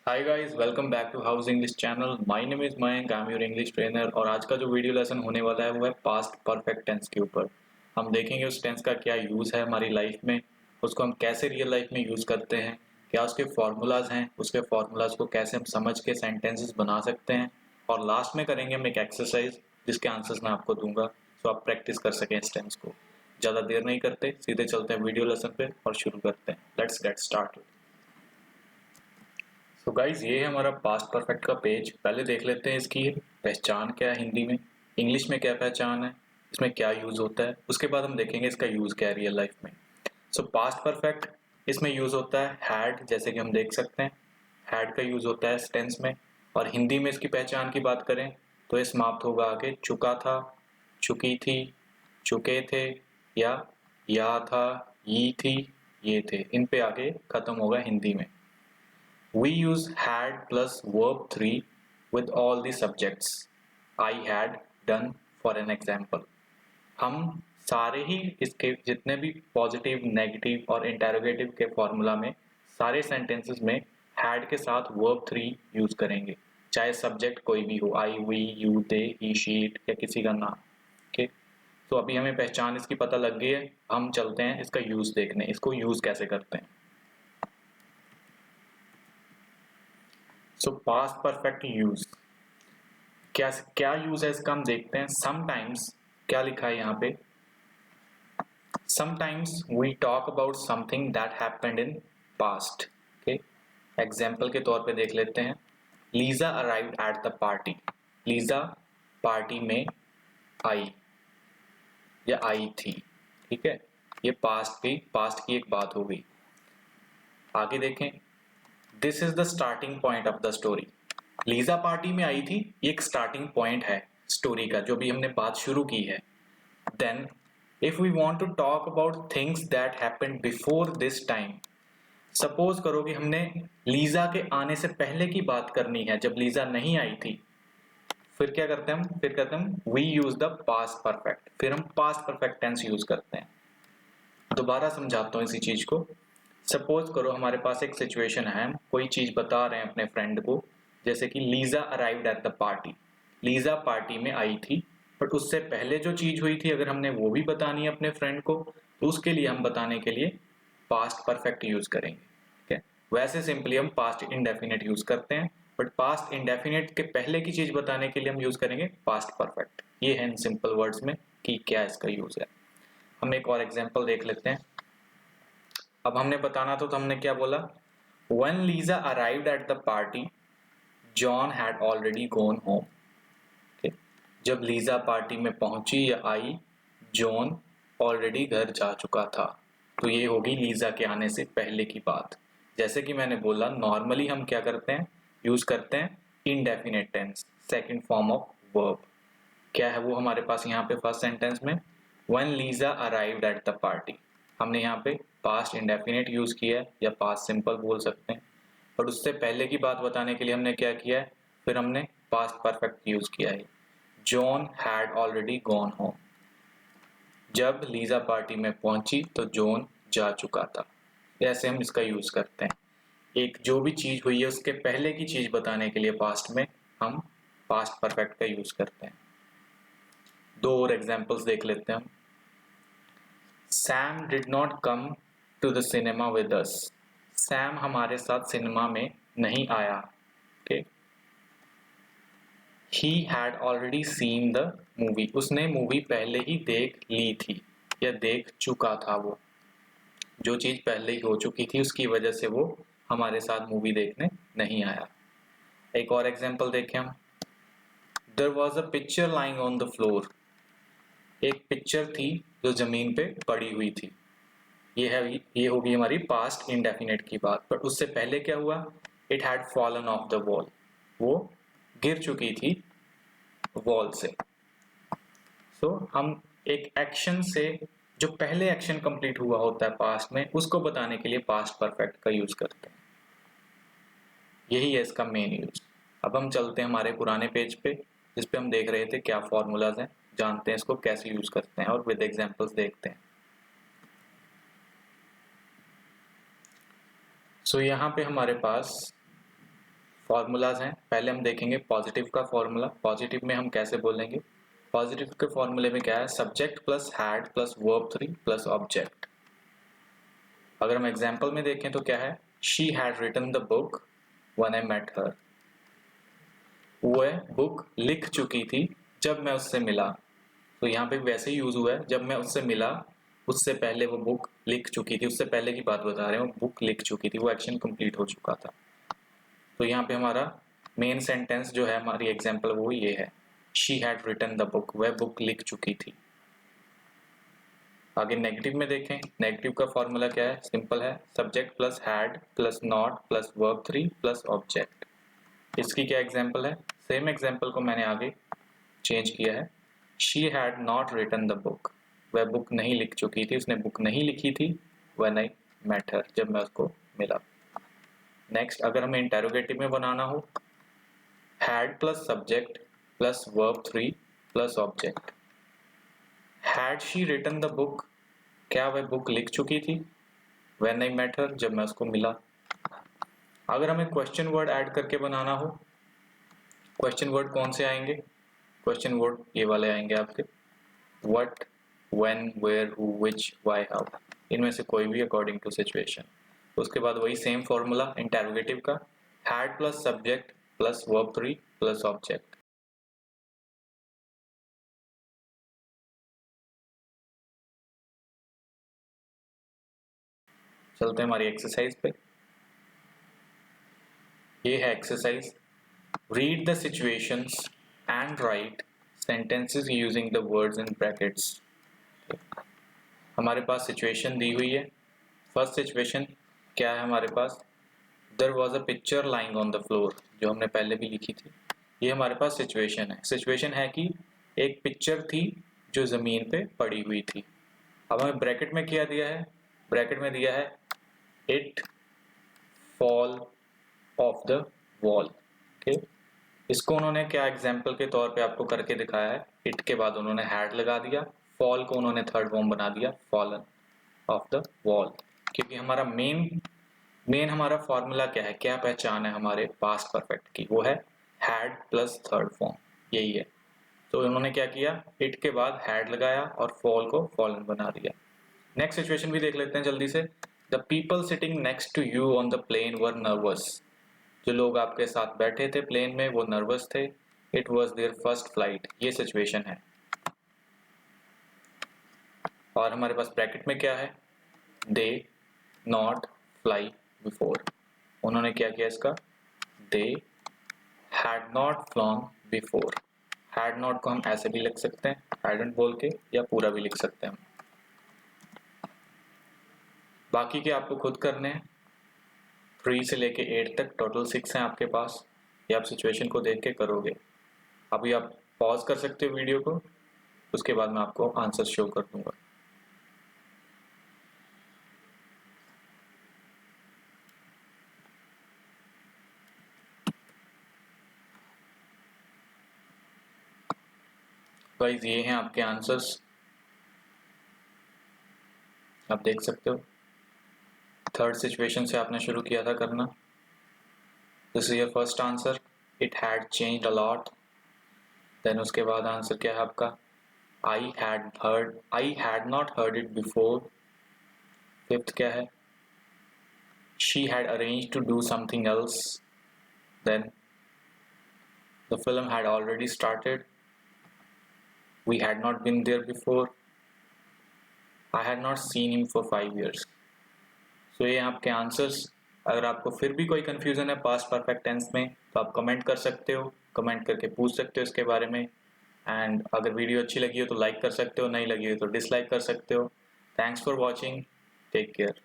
Hi guys, welcome back to house English channel. My name is Mayank, I am your English trainer. और आज का जो video lesson होने वाला है वो है पास्ट परफेक्ट टेंस के ऊपर। हम देखेंगे उस टेंस का क्या यूज़ है हमारी लाइफ में, उसको हम कैसे रियल लाइफ में यूज़ करते हैं, क्या उसके फार्मूलाज हैं, उसके फार्मूलाज को कैसे हम समझ के सेंटेंसेस बना सकते हैं। और लास्ट में करेंगे हम एक एक्सरसाइज जिसके आंसर्स मैं आपको दूंगा, सो आप प्रैक्टिस कर सकें इस टेंस को। ज़्यादा देर नहीं करते, सीधे चलते हैं वीडियो लेसन पे और शुरू करते हैं। Let's get started. तो गाइज ये है हमारा पास्ट परफेक्ट का पेज। पहले देख लेते हैं इसकी पहचान क्या है हिंदी में, इंग्लिश में क्या पहचान है, इसमें क्या यूज होता है। उसके बाद हम देखेंगे इसका यूज क्या है रियल लाइफ में। सो पास्ट परफेक्ट इसमें यूज होता है हैड, जैसे कि हम देख सकते हैं हैड का यूज होता है इस टेंस में। और हिंदी में इसकी पहचान की बात करें तो ये समाप्त होगा आगे चुका था, चुकी थी, चुके थे, या था, ये थी, ये थे, इन पे आगे खत्म होगा हिंदी में। We use had plus verb 3 with all the subjects. I had done for an example. हम सारे ही इसके जितने भी पॉजिटिव, नेगेटिव और इंटेरोगेटिव के फॉर्मूला में सारे सेंटेंसेस में had के साथ verb 3 यूज करेंगे, चाहे सब्जेक्ट कोई भी हो, I, we, you, they, he, she, it या किसी का नाम। ओके, तो अभी हमें पहचान इसकी पता लग गई है, हम चलते हैं इसका यूज देखने, इसको यूज कैसे करते हैं। सो पास्ट परफेक्ट यूज क्या क्या यूज है इसका हम देखते हैं। समटाइम्स क्या लिखा है यहाँ पे, sometimes we talk about something that happened in past. Okay, example के तौर पे देख लेते हैं। Lisa arrived at the party, Lisa party में आई या आई थी। ठीक है, ये पास्ट की एक बात हो गई। आगे देखें, this is the starting point of the story. Lisa party में आई थी, ये एक स्टार्टिंग पॉइंट है स्टोरी का, जो भी हमने बात शुरू की है। Then if we want to talk about things that happened before this time, suppose करो कि हमने लीजा के आने से पहले की बात करनी है, जब लीजा नहीं आई थी, फिर क्या करते हैं हम, फिर करते हैं we use the past perfect, फिर हम पास्ट परफेक्ट टेंस यूज करते हैं। दोबारा समझाता हूँ इसी चीज को। सपोज करो हमारे पास एक सिचुएशन है, हम कोई चीज बता रहे हैं अपने फ्रेंड को, जैसे कि Lisa arrived at the party, Lisa party में आई थी, बट उससे पहले जो चीज हुई थी अगर हमने वो भी बतानी है अपने फ्रेंड को, तो उसके लिए हम बताने के लिए पास्ट परफेक्ट यूज करेंगे। ठीक है, वैसे सिंपली हम पास्ट इंडेफिनिट यूज करते हैं, बट पास्ट इंडेफिनिट के पहले की चीज बताने के लिए हम यूज करेंगे पास्ट परफेक्ट। ये है इन सिंपल वर्ड्स में कि क्या इसका यूज है। हम एक और एग्जाम्पल देख लेते हैं। अब हमने बताना तो हमने क्या बोला, When Lisa arrived at the party, John had already gone home. Okay? जब लीजा पार्टी में पहुंची या आई, जॉन ऑलरेडी घर जा चुका था। तो ये होगी लीजा के आने से पहले की बात। जैसे कि मैंने बोला, नॉर्मली हम क्या करते हैं, यूज करते हैं indefinite tense, second form of verb. क्या है वो हमारे पास यहाँ पे फर्स्ट सेंटेंस में, When Lisa arrived at the party, हमने यहाँ पे पास्ट इंडेफिनिट यूज किया है या पास्ट सिंपल बोल सकते हैं, बट उससे पहले की बात बताने के लिए हमने क्या किया है, फिर हमने पास्ट परफेक्ट यूज किया है। John had already gone home, जब लीजा पार्टी में पहुंची तो जॉन जा चुका था। ऐसे हम इसका यूज करते हैं। एक जो भी चीज हुई है उसके पहले की चीज बताने के लिए पास्ट में हम पास्ट परफेक्ट का यूज करते हैं। दो और एग्जांपल्स देख लेते हैं हम। Sam did not come to the cinema with us, Sam हमारे साथ सिनेमा में नहीं आया। Okay, he had already seen the movie, उसने मूवी पहले ही देख ली थी या देख चुका था। वो जो चीज पहले ही हो चुकी थी उसकी वजह से वो हमारे साथ मूवी देखने नहीं आया। एक और एग्जांपल देखें हम। There was a picture lying on the floor, एक पिक्चर थी जो जमीन पे पड़ी हुई थी। ये होगी हमारी पास्ट इंडेफिनिट की बात। पर उससे पहले क्या हुआ, it had fallen of the wall, वो गिर चुकी थी वॉल से। सो हम एक एक्शन से जो पहले एक्शन कंप्लीट हुआ होता है पास्ट में, उसको बताने के लिए पास्ट परफेक्ट का यूज करते हैं। यही है इसका मेन यूज। अब हम चलते हैं हमारे पुराने पेज पे जिस पे हम देख रहे थे क्या फॉर्मूलाज हैं, जानते हैं इसको कैसे यूज करते हैं और विद एग्जांपल्स देखते हैं। सो यहाँ पे हमारे पास फॉर्मूलाज हैं, पहले हम देखेंगे पॉजिटिव का फॉर्मूला। पॉजिटिव में हम कैसे बोलेंगे? पॉजिटिव के फॉर्मूले में क्या है? Subject plus had plus verb 3 plus object. अगर हम एग्जाम्पल में देखें तो क्या है? She had written the book when I met her. वह बुक लिख चुकी थी जब मैं उससे मिला। तो यहाँ पे वैसे ही यूज हुआ है, जब मैं उससे मिला उससे पहले वो बुक लिख चुकी थी, उससे पहले की बात बता रहे हैं, वो बुक लिख चुकी थी, वो एक्शन कंप्लीट हो चुका था। तो यहाँ पे हमारा मेन सेंटेंस जो है हमारी एग्जाम्पल वो ये है, she had written the book, वह बुक लिख चुकी थी। आगे नेगेटिव में देखें, नेगेटिव का फॉर्मूला क्या है? सिंपल है, subject plus had plus not plus verb 3 plus object. इसकी क्या एग्जाम्पल है? सेम एग्जाम्पल को मैंने आगे चेंज किया है, she had not written the book, वह बुक नहीं लिख चुकी थी, उसने बुक नहीं लिखी थी व्हेन आई मेट हर, जब मैं उसको मिला। नेक्स्ट, अगर हमें इंटेरोगेटिव में बनाना हो, had plus subject plus verb 3 plus object. Had she written the book, क्या वह बुक लिख चुकी थी? व्हेन आई मेट हर, जब मैं उसको मिला। अगर हमें क्वेश्चन वर्ड ऐड करके बनाना हो, क्वेश्चन वर्ड कौन से आएंगे? क्वेश्चन वर्ड ये वाले आएंगे आपके, what, when, where, who, which, why, how, इनमें से कोई भी अकॉर्डिंग टू सिचुएशन। उसके बाद वही सेम फॉर्मूला इंटेरोगेटिव का, had plus subject plus verb 3 plus object. चलते हैं हमारी एक्सरसाइज पे। ये है exercise, read the situations and right sentences using the words in brackets. हमारे पास सिचुएशन दी हुई है। फर्स्ट सिचुएशन क्या है हमारे पास? There was a picture lying on the floor, जो हमने पहले भी लिखी थी। ये हमारे पास सिचुएशन है। सिचुएशन है कि एक पिक्चर थी जो ज़मीन पे पड़ी हुई थी। अब हमें ब्रैकेट में क्या दिया है? ब्रैकेट में दिया है it fall of the wall. Okay, इसको उन्होंने क्या एग्जाम्पल के तौर पे आपको करके दिखाया है, इट के बाद उन्होंने हैड लगा दिया, फॉल को उन्होंने थर्ड फॉर्म बना दिया, फॉलन ऑफ द वॉल। क्योंकि हमारा मेन हमारा फॉर्मूला क्या है, क्या पहचान है हमारे पास्ट परफेक्ट की? वो है हैड प्लस थर्ड फॉर्म, यही है। तो उन्होंने क्या किया, इट के बाद हैड लगाया और फॉल को फॉलन बना दिया। नेक्स्ट सिचुएशन भी देख लेते हैं जल्दी से। The people sitting next to you on the plane were nervous, जो लोग आपके साथ बैठे थे प्लेन में वो नर्वस थे। It was their first flight, ये सिचुएशन है। और हमारे पास ब्रैकेट में क्या है? दे नॉट फ्लाई बिफोर, उन्होंने क्या किया इसका? They had not flown before. Had not को हम ऐसे भी लिख सकते हैं, हैडंट बोल के, या पूरा भी लिख सकते हैं हम। बाकी के आपको खुद करने हैं, 3 से लेके 8 तक, टोटल 6 हैं आपके पास। ये आप सिचुएशन को देख के करोगे। अभी आप पॉज कर सकते हो वीडियो को, उसके बाद मैं आपको आंसर शो कर दूंगा। गाइस ये हैं आपके आंसर्स, आप देख सकते हो। थर्ड सिचुएशन से आपने शुरू किया था करना। This is your first answer, it had changed a lot. Then उसके बाद आंसर क्या है आपका? I had not heard it before. Fifth क्या है? She had arranged to do something else. Then the film had already started. We had not been there before. I had not seen him for 5 years। So ये आपके answers. अगर आपको फिर भी कोई confusion है पास्ट परफेक्ट टेंस में तो आप कमेंट कर सकते हो, कमेंट करके पूछ सकते हो इसके बारे में। एंड अगर वीडियो अच्छी लगी हो तो लाइक कर सकते हो, नहीं लगी हो तो डिसलाइक कर सकते हो। Thanks for watching, take care.